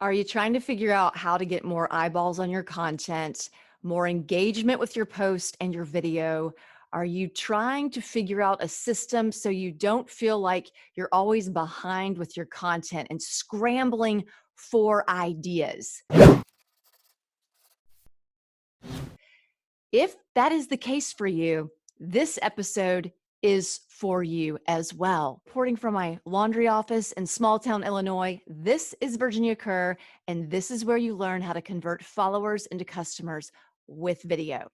Are you trying to figure out how to get more eyeballs on your content, more engagement with your post and your video? Are you trying to figure out a system so you don't feel like you're always behind with your content and scrambling for ideas? If that is the case for you, this episode is for you as well. Reporting from my laundry office in small town Illinois, this is Virginia Kerr, and this is where you learn how to convert followers into customers with video.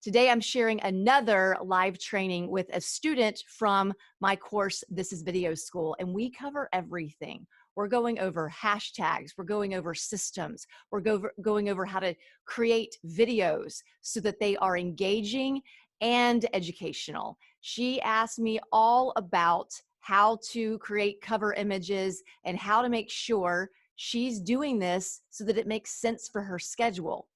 Today, I'm sharing another live training with a student from my course, This is Video School, and we cover everything. We're going over hashtags, we're going over systems, we're going over how to create videos so that they are engaging and educational. She asked me all about how to create cover images and how to make sure she's doing this so that it makes sense for her schedule.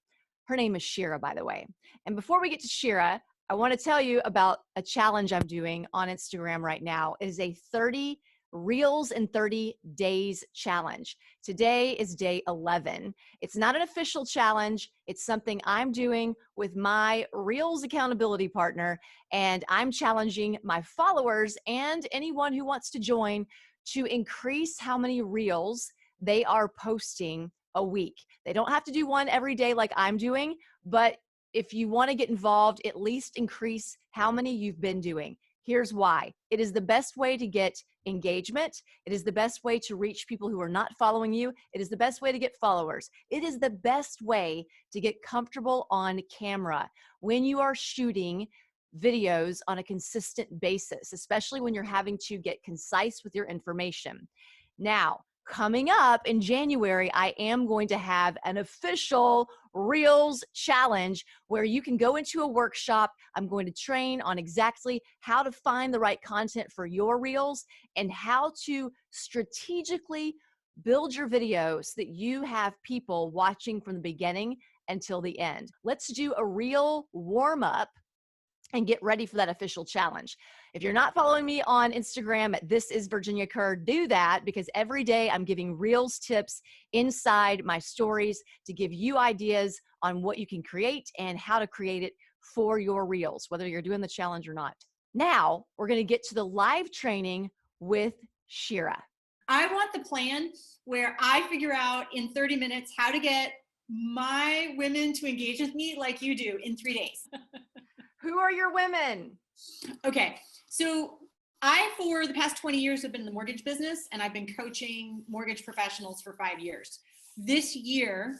Her name is Shira, by the way. And before we get to Shira, I want to tell you about a challenge I'm doing on Instagram right now. It is a 30 Reels in 30 days challenge. Today is day 11. It's not an official challenge. It's something I'm doing with my Reels accountability partner, and I'm challenging my followers and anyone who wants to join to increase how many Reels they are posting a week. They don't have to do one every day like I'm doing, but if you want to get involved, at least increase how many you've been doing. Here's why. It is the best way to get engagement. It is the best way to reach people who are not following you. It is the best way to get followers. It is the best way to get comfortable on camera when you are shooting videos on a consistent basis, especially when you're having to get concise with your information. Now, coming up in January, I am going to have an official Reels challenge where you can go into a workshop. I'm going to train on exactly how to find the right content for your Reels and how to strategically build your video so that you have people watching from the beginning until the end. Let's do a Reel warm-up and get ready for that official challenge. If you're not following me on Instagram at This is Virginia Kerr, do that, because every day I'm giving Reels tips inside my stories to give you ideas on what you can create and how to create it for your Reels, whether you're doing the challenge or not. Now we're going to get to the live training with Shira. I want the plan where I figure out in 30 minutes how to get my women to engage with me like you do in 3 days. Who are your women? Okay, so I, for the past 20 years, have been in the mortgage business, and I've been coaching mortgage professionals for 5 years. This year,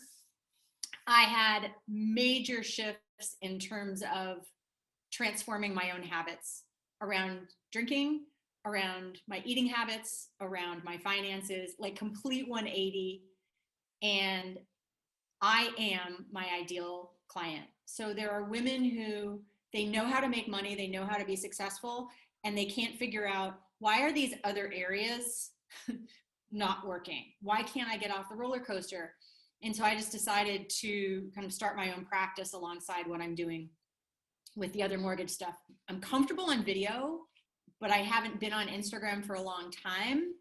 I had major shifts in terms of transforming my own habits around drinking, around my eating habits, around my finances, like complete 180. And I am my ideal client. So there are women who they know how to make money, they know how to be successful, and they can't figure out, why are these other areas not working? Why can't I get off the roller coaster? And so I just decided to kind of start my own practice alongside what I'm doing with the other mortgage stuff. I'm comfortable on video, but I haven't been on Instagram for a long time,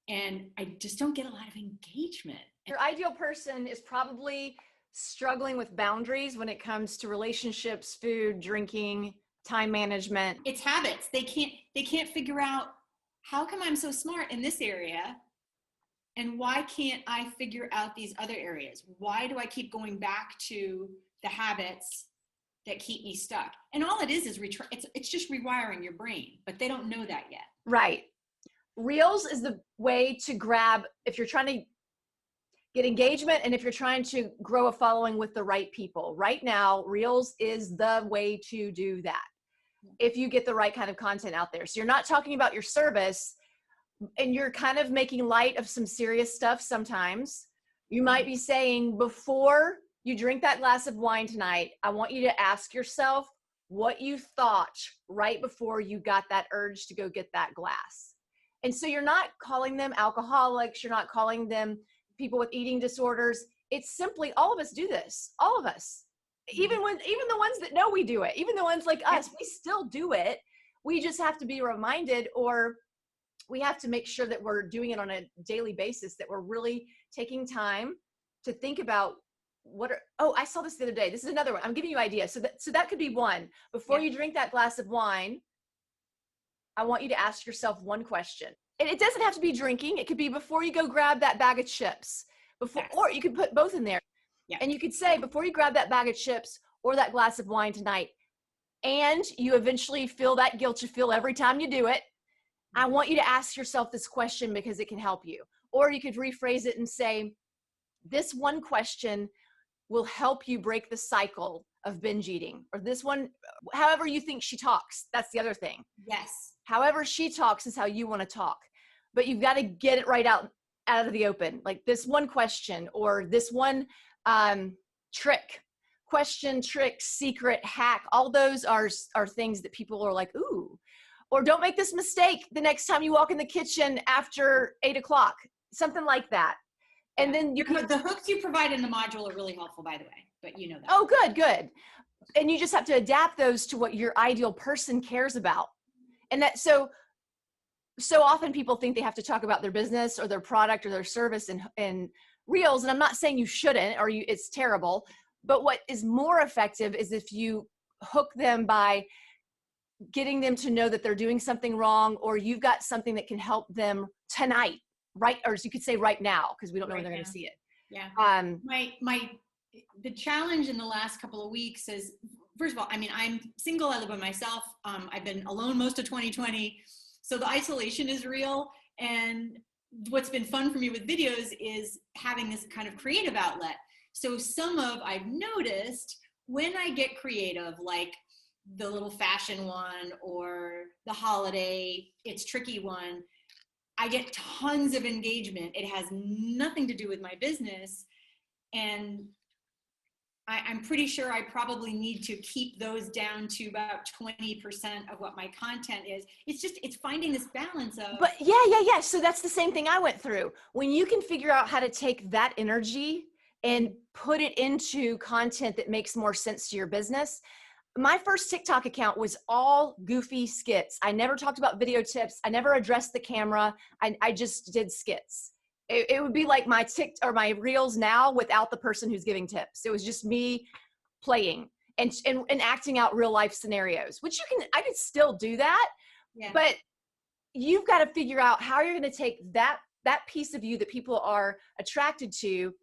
and I just don't get a lot of engagement. Your ideal person is probably struggling with boundaries when it comes to relationships, food, drinking, time management. It's habits. They can't figure out, how come I'm so smart in this area and why can't I figure out these other areas? Why do I keep going back to the habits that keep me stuck? And all it is it's just rewiring your brain, but they don't know that yet. Right. Reels is the way to grab, if you're trying to get engagement and if you're trying to grow a following with the right people. Right now, Reels is the way to do that if you get the right kind of content out there. So you're not talking about your service and you're kind of making light of some serious stuff sometimes. You might be saying, before you drink that glass of wine tonight, I want you to ask yourself what you thought right before you got that urge to go get that glass. And so you're not calling them alcoholics, you're not calling them people with eating disorders. It's simply, all of us do this. All of us. Even the ones that know we do it, even the ones like us, we still do it. We just have to be reminded, or we have to make sure that we're doing it on a daily basis, that we're really taking time to think about I saw this the other day. This is another one. I'm giving you ideas. So that could be one. Before Yeah. you drink that glass of wine, I want you to ask yourself one question. And it doesn't have to be drinking. It could be before you go grab that bag of chips. Yes. Or you could put both in there. Yeah. And you could say, before you grab that bag of chips or that glass of wine tonight, and you eventually feel that guilt you feel every time you do it, I want you to ask yourself this question because it can help you. Or you could rephrase it and say, this one question will help you break the cycle of binge eating. Or this one, however you think she talks. That's the other thing. Yes. However she talks is how you want to talk. But you've got to get it right out of the open. Like this one question or this one trick. Question, trick, secret, hack. All those are things that people are like, ooh. Or don't make this mistake the next time you walk in the kitchen after 8 o'clock. Something like that. And then the hooks you provide in the module are really helpful, by the way, but you know that. Oh, good. And you just have to adapt those to what your ideal person cares about. And that, so often people think they have to talk about their business or their product or their service in reels. And I'm not saying you shouldn't, or it's terrible, but what is more effective is if you hook them by getting them to know that they're doing something wrong, or you've got something that can help them tonight, right? Or as you could say right now, because we don't know when they're going to see it. Yeah. The challenge in the last couple of weeks is, first of all, I mean, I'm single, I live by myself. I've been alone most of 2020. So the isolation is real. And what's been fun for me with videos is having this kind of creative outlet. So I've noticed when I get creative, like the little fashion one or the holiday, it's tricky one, I get tons of engagement. It has nothing to do with my business. And I'm pretty sure I probably need to keep those down to about 20% of what my content is. It's finding this balance of. But yeah. So that's the same thing I went through. When you can figure out how to take that energy and put it into content that makes more sense to your business. My first TikTok account was all goofy skits. I never talked about video tips. I never addressed the camera. I just did skits. It would be like my my reels now without the person who's giving tips. It was just me playing and acting out real life scenarios, which I could still do that. Yeah. But you've got to figure out how you're going to take that piece of you that people are attracted to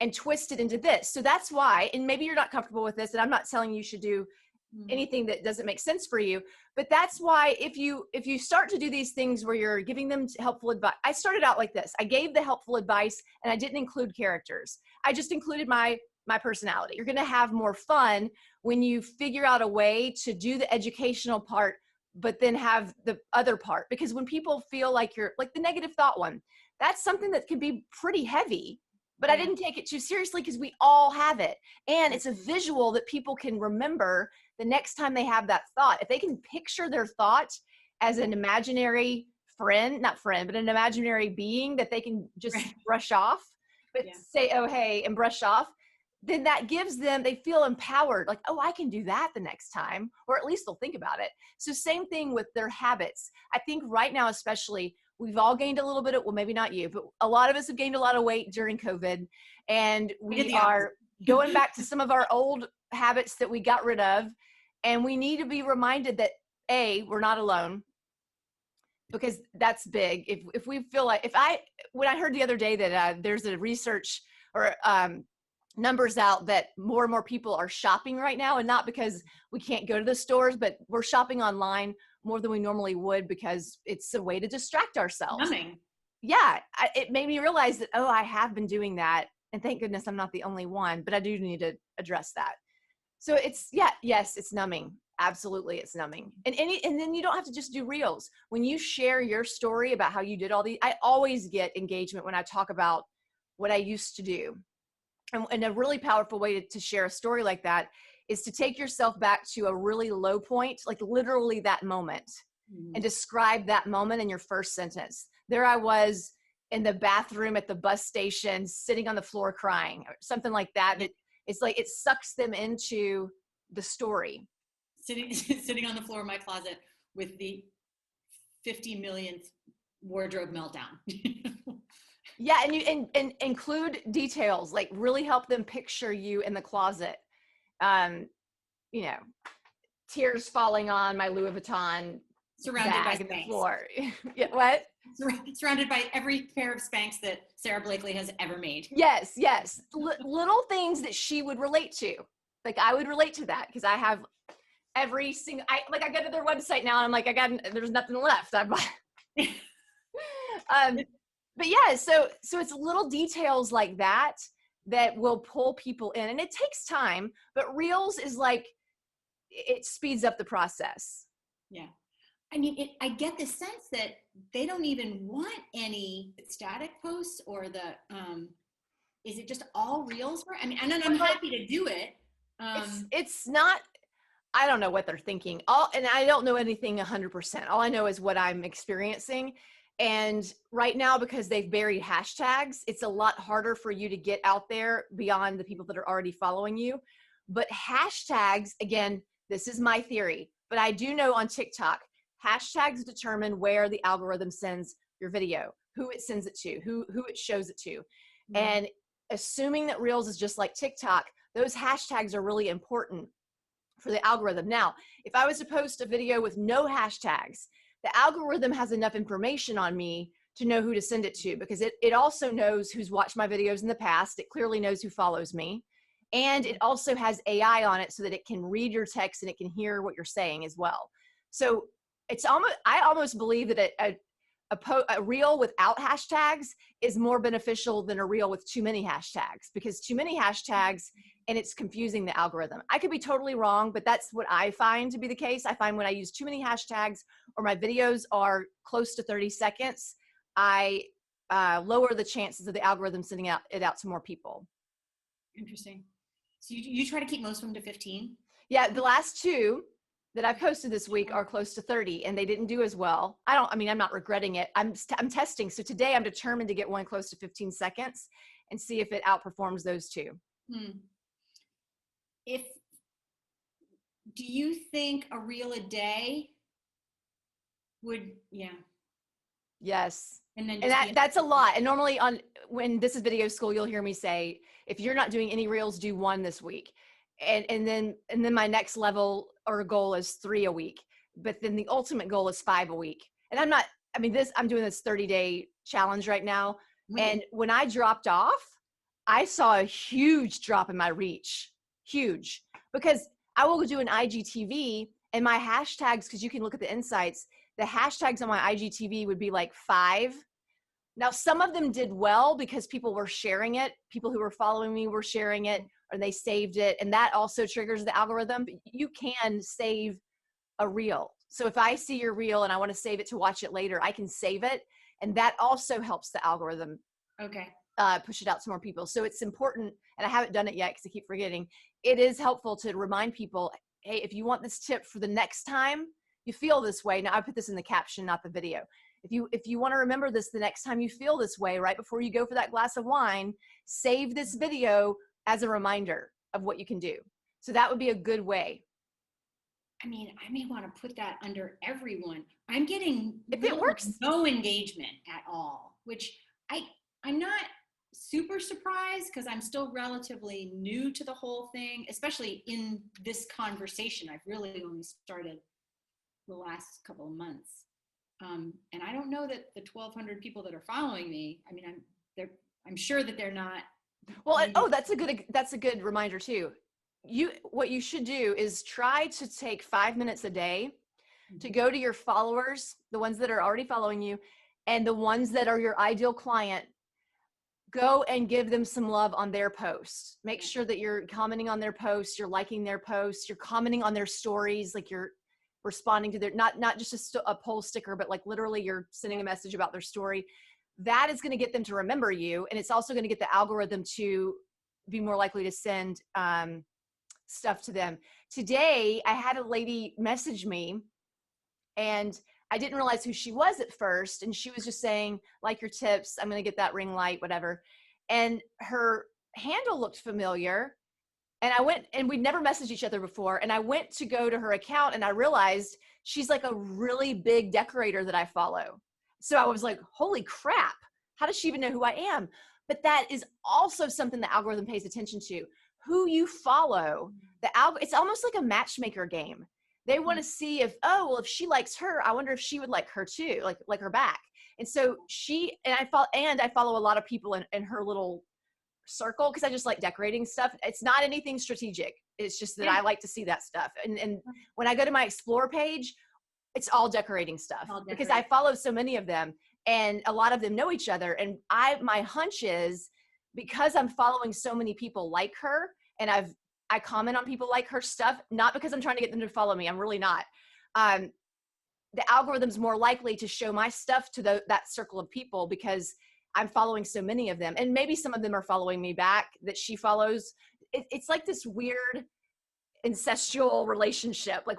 and twist it into this. So that's why, and maybe you're not comfortable with this, and I'm not telling you should do anything that doesn't make sense for you, but that's why if you start to do these things where you're giving them helpful advice. I started out like this. I gave the helpful advice and I didn't include characters. I just included my personality. You're going to have more fun when you figure out a way to do the educational part, but then have the other part. Because when people feel like you're like the negative thought one, that's something that can be pretty heavy. But I didn't take it too seriously because we all have it. And it's a visual that people can remember the next time they have that thought. If they can picture their thought as an imaginary not friend, but an imaginary being that they can just brush off, but say, oh, hey, and brush off, then that gives them, they feel empowered. Like, oh, I can do that the next time, or at least they'll think about it. So same thing with their habits. I think right now, especially, we've all gained a little bit of, well, maybe not you, but a lot of us have gained a lot of weight during COVID. And we are going back to some of our old habits that we got rid of. And we need to be reminded that, A, we're not alone, because that's big. If we feel like, when I heard the other day that there's a research or numbers out that more and more people are shopping right now, and not because we can't go to the stores, but we're shopping online more than we normally would because it's a way to distract ourselves. Yeah, it made me realize that, oh, I have been doing that. And thank goodness I'm not the only one, but I do need to address that. So yes, it's numbing. Absolutely, it's numbing. And then you don't have to just do reels. When you share your story about how you did all these, I always get engagement when I talk about what I used to do. And a really powerful way to share a story like that is to take yourself back to a really low point, like literally that moment, and describe that moment in your first sentence. There I was in the bathroom at the bus station, sitting on the floor crying, or something like that. It's like it sucks them into the story. Sitting on the floor of my closet with the 50 millionth wardrobe meltdown. Yeah, and you and include details, like really help them picture you in the closet. Um, you know, tears falling on my Louis Vuitton Surrounded by bag in the Spanx. floor. Yeah, what? Surrounded by every pair of Spanx that Sarah Blakely has ever made. Yes, yes. Little things that she would relate to. Like I would relate to that because I have every single. I go to their website now and I'm like, there's nothing left. Um, but yeah, so it's little details like that that will pull people in, and it takes time. But Reels is like it speeds up the process. Yeah. I mean, I get the sense that they don't even want any static posts or is it just all reels? I mean, and I'm happy to do it. It's not, I don't know what they're thinking. And I don't know anything 100%. All I know is what I'm experiencing. And right now, because they've buried hashtags, it's a lot harder for you to get out there beyond the people that are already following you. But hashtags, again, this is my theory, but I do know on TikTok, hashtags determine where the algorithm sends your video, who it sends it to, who it shows it to. Mm-hmm. And assuming that Reels is just like TikTok, those hashtags are really important for the algorithm. Now, if I was to post a video with no hashtags, the algorithm has enough information on me to know who to send it to, because it also knows who's watched my videos in the past. It clearly knows who follows me. And it also has AI on it so that it can read your text and it can hear what you're saying as well. So I almost believe that a reel without hashtags is more beneficial than a reel with too many hashtags, because too many hashtags and it's confusing the algorithm. I could be totally wrong, but that's what I find to be the case. I find when I use too many hashtags or my videos are close to 30 seconds, I lower the chances of the algorithm sending it out to more people. Interesting. So you try to keep most of them to 15? Yeah, the last two that I've posted this week are close to 30, and they didn't do as well. I'm not regretting it. I'm testing. So today I'm determined to get one close to 15 seconds and see if it outperforms those two. Do you think a reel a day would, yeah. Yes. And that's a lot. And normally when this is video school, you'll hear me say, if you're not doing any reels, do one this week. And then my next level or goal is 3 a week. But then the ultimate goal is 5 a week. And I'm doing this 30-day challenge right now. And when I dropped off, I saw a huge drop in my reach. Huge. Because I will do an IGTV and my hashtags, because you can look at the insights, the hashtags on my IGTV would be like 5. Now, some of them did well because people were sharing it. People who were following me were sharing it, or they saved it. And that also triggers the algorithm. But you can save a reel. So if I see your reel and I want to save it to watch it later, I can save it. And that also helps the algorithm push it out to more people. So it's important, and I haven't done it yet because I keep forgetting. It is helpful to remind people, hey, if you want this tip for the next time you feel this way. Now I put this in the caption, not the video. If you want to remember this the next time you feel this way, right before you go for that glass of wine, save this video as a reminder of what you can do. So that would be a good way. I mean, I may want to put that under everyone. I'm getting if it works, no engagement at all, which I'm not super surprised because I'm still relatively new to the whole thing, especially in this conversation. I've really only started the last couple of months. And I don't know that the 1,200 people that are following me, I mean, I'm sure that they're not. Well, that's a good reminder too. What you should do is try to take 5 minutes a day to go to your followers, the ones that are already following you, and the ones that are your ideal client. Go and give them some love on their posts. Make sure that you're commenting on their posts, you're liking their posts, you're commenting on their stories, like you're responding to their, not just a poll sticker, but like literally you're sending a message about their story. That is going to get them to remember you. And it's also going to get the algorithm to be more likely to send stuff to them. Today, I had a lady message me, and I didn't realize who she was at first. And she was just saying, like your tips, I'm going to get that ring light, whatever. And her handle looked familiar. And I went, and we'd never messaged each other before. And I went to go to her account and I realized she's like a really big decorator that I follow. So I was like, holy crap, how does she even know who I am? But that is also something the algorithm pays attention to. Who you follow, it's almost like a matchmaker game. They want to see if, oh, well, if she likes her, I wonder if she would like her too, like her back. And so I follow a lot of people in her little circle because I just like decorating stuff. It's not anything strategic. It's just that I like to see that stuff. And when I go to my explore page, it's all decorating stuff because I follow so many of them and a lot of them know each other. And my hunch is because I'm following so many people like her and I comment on people like her stuff, not because I'm trying to get them to follow me. I'm really not. The algorithm's more likely to show my stuff to that circle of people because I'm following so many of them. And maybe some of them are following me back that she follows. It's like this weird incestual relationship. Like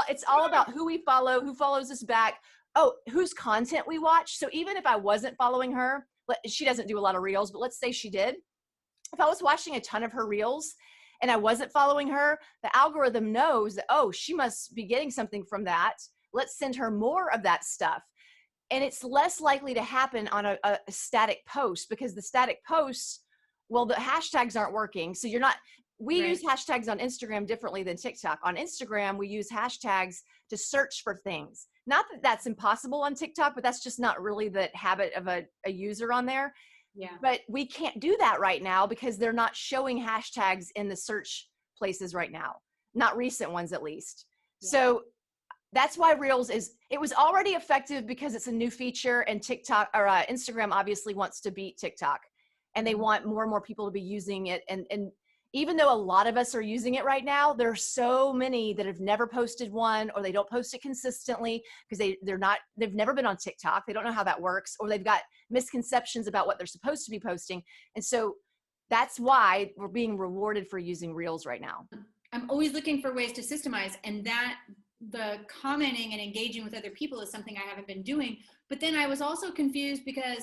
it's all about who we follow, who follows us back. Oh, whose content we watch. So even if I wasn't following her, she doesn't do a lot of reels, but let's say she did. If I was watching a ton of her reels and I wasn't following her, the algorithm knows that, oh, she must be getting something from that. Let's send her more of that stuff. And it's less likely to happen on a static post because the static posts, well, the hashtags aren't working. So we use hashtags on Instagram differently than TikTok. On Instagram, we use hashtags to search for things. Not that that's impossible on TikTok, but that's just not really the habit of a user on there. Yeah. But we can't do that right now because they're not showing hashtags in the search places right now. Not recent ones, at least. Yeah. So that's why Reels it was already effective because it's a new feature and TikTok or Instagram obviously wants to beat TikTok and they want more and more people to be using it. And even though a lot of us are using it right now, there are so many that have never posted one or they don't post it consistently because they've never been on TikTok. They don't know how that works, or they've got misconceptions about what they're supposed to be posting. And so that's why we're being rewarded for using Reels right now. I'm always looking for ways to systemize, and that the commenting and engaging with other people is something I haven't been doing. But then I was also confused because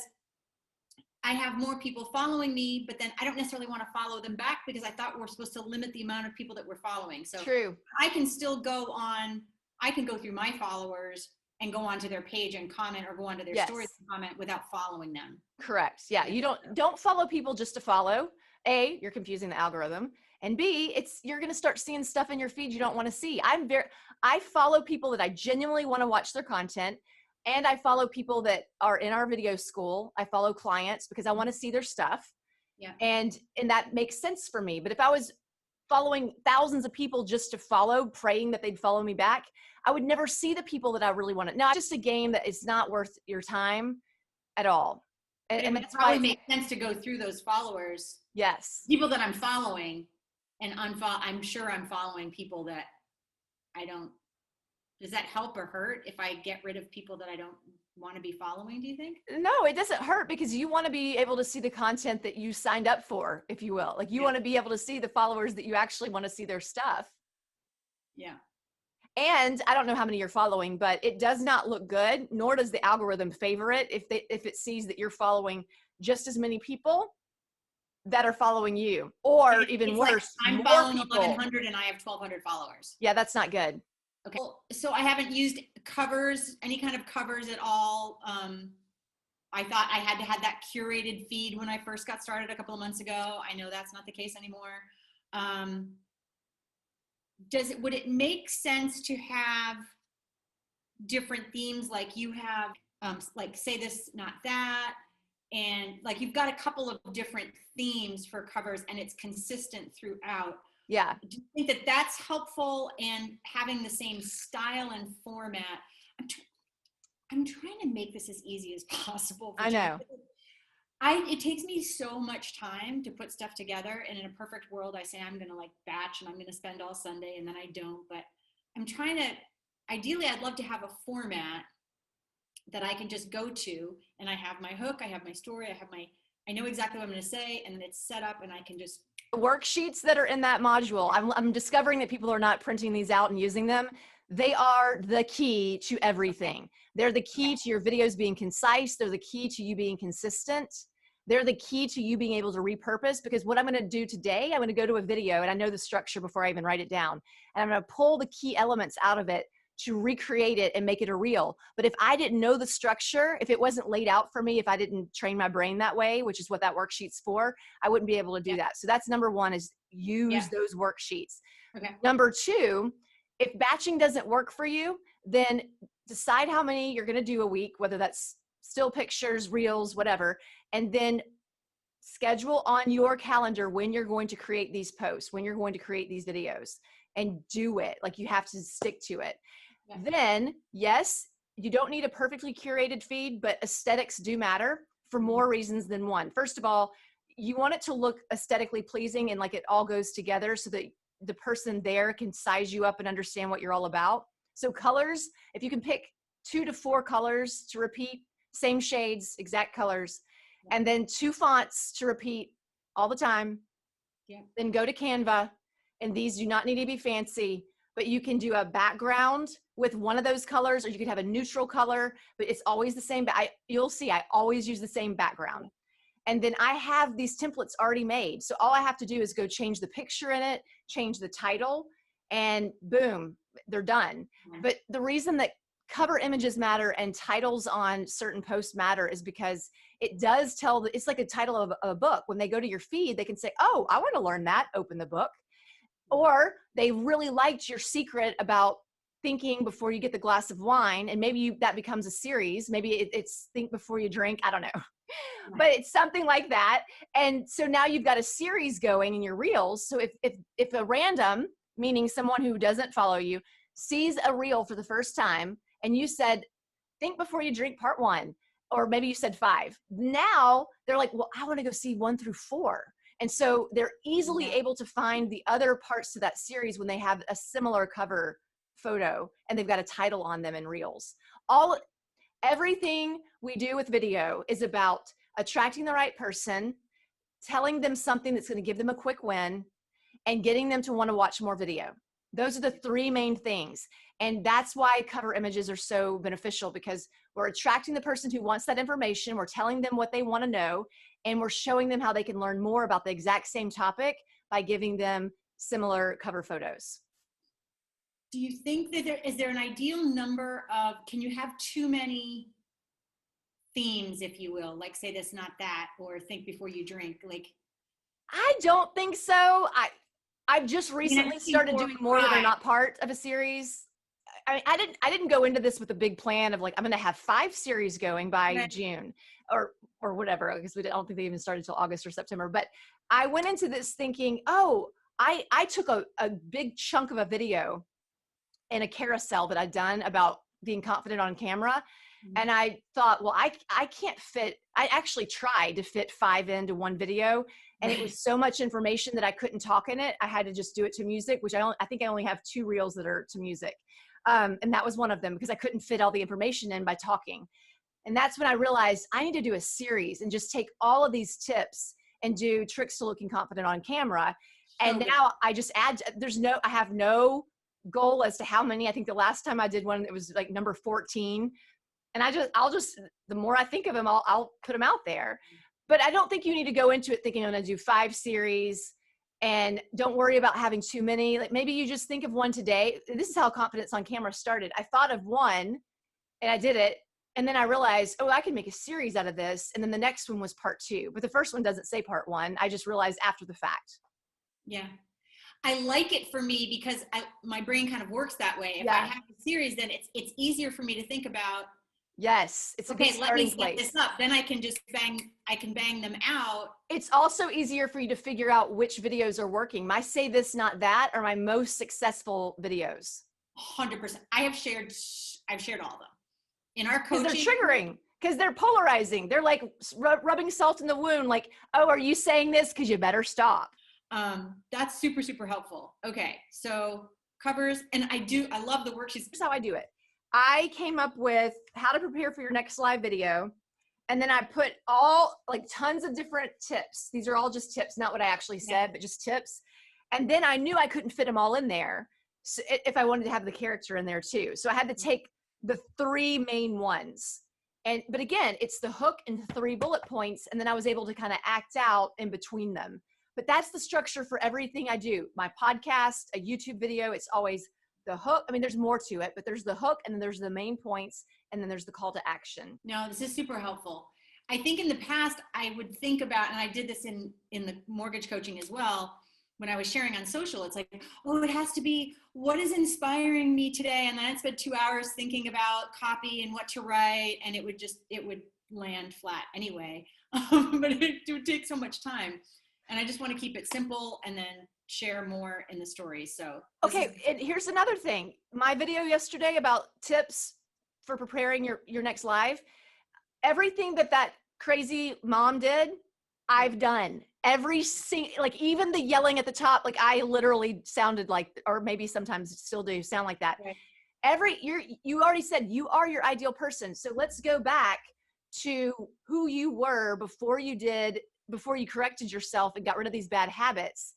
I have more people following me, but then I don't necessarily want to follow them back because I thought we're supposed to limit the amount of people that we're following. So true. I can still I can go through my followers and go onto their page and comment, or go onto their stories and comment without following them. Correct. Yeah. You don't follow people just to follow. A, you're confusing the algorithm. And B, you're going to start seeing stuff in your feed you don't want to see. I follow people that I genuinely want to watch their content. And I follow people that are in our video school. I follow clients because I want to see their stuff. Yeah. And that makes sense for me. But if I was following thousands of people just to follow, praying that they'd follow me back, I would never see the people that I really want to. Now, it's just a game that is not worth your time at all. And that's probably makes sense to go through those followers. Yes. People that I'm following and I'm sure I'm following people that I don't. Does that help or hurt if I get rid of people that I don't want to be following, do you think? No, it doesn't hurt because you want to be able to see the content that you signed up for, if you will. Like you want to be able to see the followers that you actually want to see their stuff. Yeah. And I don't know how many you're following, but it does not look good, nor does the algorithm favor it if it sees that you're following just as many people that are following you, or even worse, like I'm following 1,100 and I have 1,200 followers. Yeah, that's not good. Okay. So I haven't used any kind of covers at all. I thought I had to have that curated feed when I first got started a couple of months ago. I know that's not the case anymore. Would it make sense to have different themes, like you have, like say this, not that, and like you've got a couple of different themes for covers and it's consistent throughout? Yeah. Do you think that that's helpful, and having the same style and format? I'm trying to make this as easy as possible. I know. It takes me so much time to put stuff together, and in a perfect world, I say I'm going to like batch and I'm going to spend all Sunday, and then I don't. But I'm trying to, ideally, I'd love to have a format that I can just go to, and I have my hook, I have my story, I know exactly what I'm going to say, and then it's set up, and I can just. Worksheets that are in that module, I'm discovering that people are not printing these out and using them. They are the key to everything. They're the key to your videos being concise. They're the key to you being consistent. They're the key to you being able to repurpose, because what I'm going to do today, I'm going to go to a video and I know the structure before I even write it down. And I'm going to pull the key elements out of it to recreate it and make it a reel. But if I didn't know the structure, if it wasn't laid out for me, if I didn't train my brain that way, which is what that worksheet's for, I wouldn't be able to do that. So that's number one, is use those worksheets. Okay. Number two, if batching doesn't work for you, then decide how many you're going to do a week, whether that's still pictures, reels, whatever, and then schedule on your calendar when you're going to create these posts, when you're going to create these videos, and do it. Like, you have to stick to it. Yeah. Then, yes, you don't need a perfectly curated feed, but aesthetics do matter for more reasons than one. First of all, you want it to look aesthetically pleasing and like it all goes together so that the person there can size you up and understand what you're all about. So colors, if you can pick 2 to 4 colors to repeat, same shades, exact colors, and then 2 fonts to repeat all the time. Yeah. Then go to Canva, and these do not need to be fancy, but you can do a background with one of those colors, or you could have a neutral color, but it's always the same. But you'll see, I always use the same background. And then I have these templates already made. So all I have to do is go change the picture in it, change the title, and boom, they're done. But the reason that cover images matter and titles on certain posts matter is because it does tell, it's like a title of a book. When they go to your feed, they can say, oh, I want to learn that, open the book. Or they really liked your secret about thinking before you get the glass of wine, and maybe that becomes a series. Maybe it's think before you drink, I don't know. But it's something like that. And so now you've got a series going in your reels. So if a random, meaning someone who doesn't follow you, sees a reel for the first time and you said, think before you drink part 1, or maybe you said 5, now they're like, well, I want to go see 1 through 4. And so they're easily able to find the other parts to that series when they have a similar cover photo and they've got a title on them in reels. Everything we do with video is about attracting the right person, telling them something that's going to give them a quick win, and getting them to want to watch more video. Those are the 3 main things. And that's why cover images are so beneficial, because we're attracting the person who wants that information. We're telling them what they want to know, and we're showing them how they can learn more about the exact same topic by giving them similar cover photos. Do you think that is there an ideal number of, can you have too many themes, if you will, like say this, not that, or think before you drink? Like, I don't think so. I've just recently started doing more that are not part of a series. I mean, I didn't go into this with a big plan of like, I'm going to have 5 series going by June or whatever, because I don't think they even started until August or September. But I went into this thinking, oh, I took a big chunk of a video in a carousel that I'd done about being confident on camera. And I thought, well, I can't fit, I actually tried to fit 5 into one video, and it was so much information that I couldn't talk in it. I had to just do it to music, which I think I only have 2 reels that are to music. And that was one of them, because I couldn't fit all the information in by talking. And that's when I realized I need to do a series and just take all of these tips and do tricks to looking confident on camera. And now I just add, I have no goal as to how many. I think the last time I did one, it was like number 14. And I'll just, the more I think of them, I'll put them out there. But I don't think you need to go into it thinking I'm going to do 5 series, and don't worry about having too many. Like, maybe you just think of one today. This is how Confidence on Camera started. I thought of one and I did it. And then I realized, oh, I can make a series out of this. And then the next one was part 2, but the first one doesn't say part 1. I just realized after the fact. Yeah. I like it for me because my brain kind of works that way. If I have a series, then it's easier for me to think about. Yes, it's a good starting place. Let me set this up. Then I can just bang them out. It's also easier for you to figure out which videos are working. My say this, not that are my most successful videos. 100%. I've shared all of them in our coaching. Because they're triggering, because they're polarizing. They're like rubbing salt in the wound. Like, oh, are you saying this? Because you better stop. That's super, super helpful. Okay. So covers, and I love the worksheets. Here's how I do it. I came up with how to prepare for your next live video. And then I put tons of different tips. These are all just tips, not what I actually said, but just tips. And then I knew I couldn't fit them all in there, so if I wanted to have the character in there too. So I had to take the 3 main ones. But again, it's the hook and the 3 bullet points. And then I was able to kind of act out in between them. But that's the structure for everything I do. My podcast, a YouTube video, it's always the hook. I mean, there's more to it, but there's the hook, and then there's the main points, and then there's the call to action. No, this is super helpful. I think in the past I would think about, and I did this in the mortgage coaching as well, when I was sharing on social, it's like, oh, it has to be what is inspiring me today. And then I'd spend 2 hours thinking about copy and what to write, and it would land flat anyway. But it would take so much time. And I just want to keep it simple and then share more in the story. So okay, and here's another thing. My video yesterday about tips for preparing your next live, everything that crazy mom did, I've done. Like even the yelling at the top, like I literally sounded like, or maybe sometimes still do sound like that. Right. You already said you are your ideal person. So let's go back to who you were before you corrected yourself and got rid of these bad habits.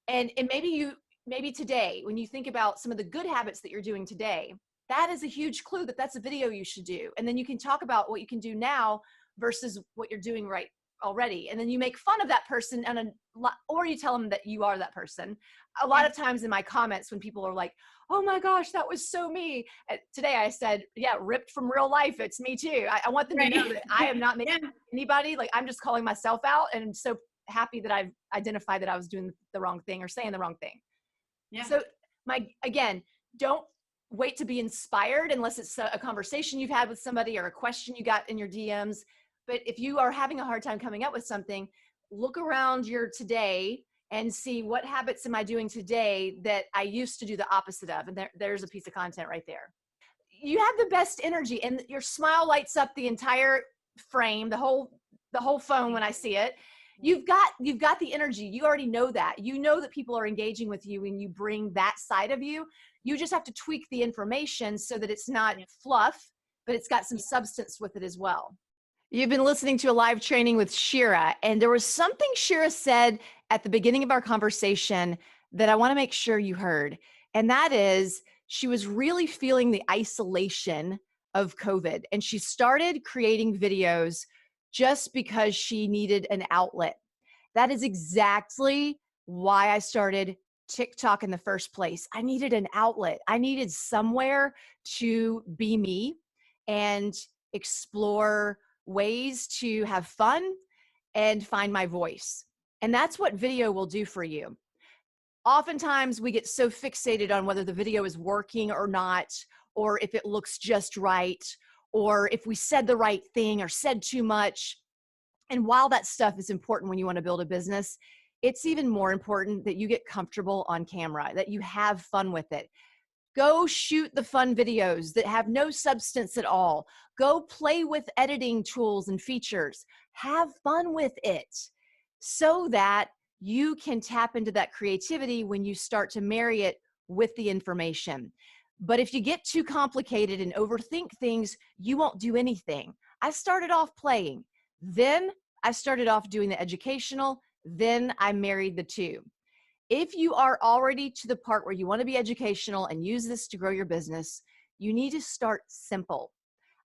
And maybe today, when you think about some of the good habits that you're doing today, that is a huge clue that that's a video you should do. And then you can talk about what you can do now versus what you're doing right already. And then you make fun of that person or you tell them that you are that person. A lot of times in my comments when people are like, oh my gosh, that was so me. Today I said, yeah, ripped from real life. It's me too. I want them to know that I am not making anybody, like I'm just calling myself out, and I'm so happy that I've identified that I was doing the wrong thing or saying the wrong thing. Yeah. So again, don't wait to be inspired unless it's a conversation you've had with somebody or a question you got in your DMs. But if you are having a hard time coming up with something, look around your today and see what habits am I doing today that I used to do the opposite of. And there's a piece of content right there. You have the best energy, and your smile lights up the entire frame, the whole phone when I see it. You've got the energy. You already know that. You know that people are engaging with you when you bring that side of you. You just have to tweak the information so that it's not fluff, but it's got some substance with it as well. You've been listening to a live training with Shira, and there was something Shira said at the beginning of our conversation that I want to make sure you heard. And that is, she was really feeling the isolation of COVID, and she started creating videos just because she needed an outlet. That is exactly why I started TikTok in the first place. I needed an outlet. I needed somewhere to be me and explore ways to have fun and find my voice. And that's what video will do for you. Oftentimes we get so fixated on whether the video is working or not, or if it looks just right, or if we said the right thing or said too much. And while that stuff is important when you want to build a business, it's even more important that you get comfortable on camera, that you have fun with it. Go shoot the fun videos that have no substance at all. Go play with editing tools and features. Have fun with it so that you can tap into that creativity when you start to marry it with the information. But if you get too complicated and overthink things, you won't do anything. I started off playing. Then I started off doing the educational. Then I married the two. If you are already to the part where you want to be educational and use this to grow your business, you need to start simple.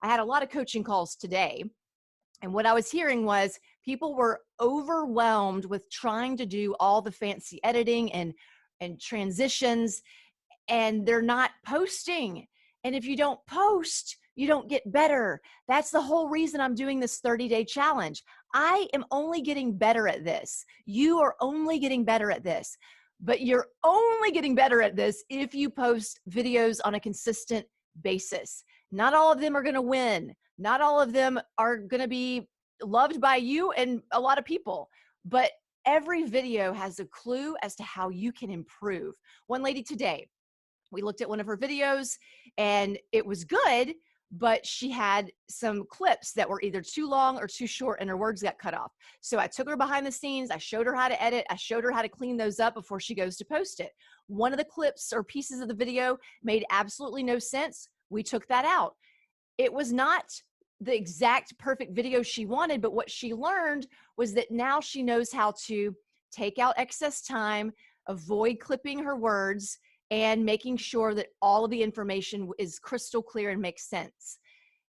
I had a lot of coaching calls today, and what I was hearing was people were overwhelmed with trying to do all the fancy editing and transitions, and they're not posting. And if you don't post, you don't get better. That's the whole reason I'm doing this 30-day challenge. I am only getting better at this. You are only getting better at this. But you're only getting better at this if you post videos on a consistent basis. Not all of them are going to win. Not all of them are going to be loved by you and a lot of people. But every video has a clue as to how you can improve. One lady today, we looked at one of her videos and it was good, but she had some clips that were either too long or too short and her words got cut off. So I took her behind the scenes. I showed her how to edit. I showed her how to clean those up before she goes to post it. One of the clips or pieces of the video made absolutely no sense. We took that out. It was not the exact perfect video she wanted, but what she learned was that now she knows how to take out excess time, avoid clipping her words, and making sure that all of the information is crystal clear and makes sense.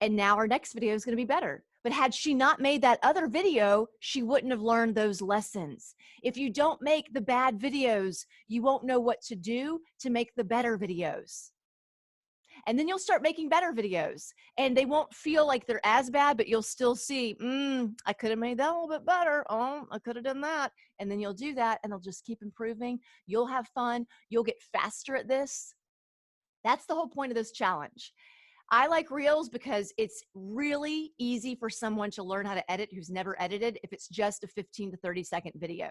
And now our next video is going to be better. But had she not made that other video, she wouldn't have learned those lessons. If you don't make the bad videos, you won't know what to do to make the better videos. And then you'll start making better videos, and they won't feel like they're as bad, but you'll still see, I could have made that a little bit better. Oh, I could have done that. And then you'll do that, and they'll just keep improving. You'll have fun. You'll get faster at this. That's the whole point of this challenge. I like Reels because it's really easy for someone to learn how to edit who's never edited if it's just a 15 to 30-second video.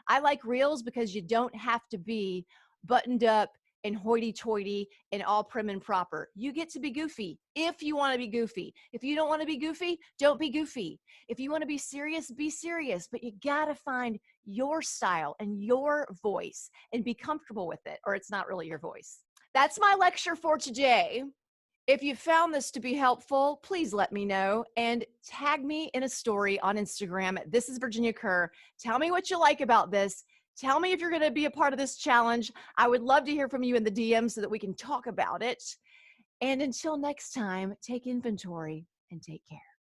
I like Reels because you don't have to be buttoned up and hoity-toity and all prim and proper. You get to be goofy if you want to be goofy. If you don't want to be goofy, don't be goofy. If you want to be serious, but you got to find your style and your voice and be comfortable with it, or it's not really your voice. That's my lecture for today. If you found this to be helpful, please let me know and tag me in a story on Instagram. This is Virginia Kerr. Tell me what you like about this. Tell me if you're going to be a part of this challenge. I would love to hear from you in the DM so that we can talk about it. And until next time, take inventory and take care.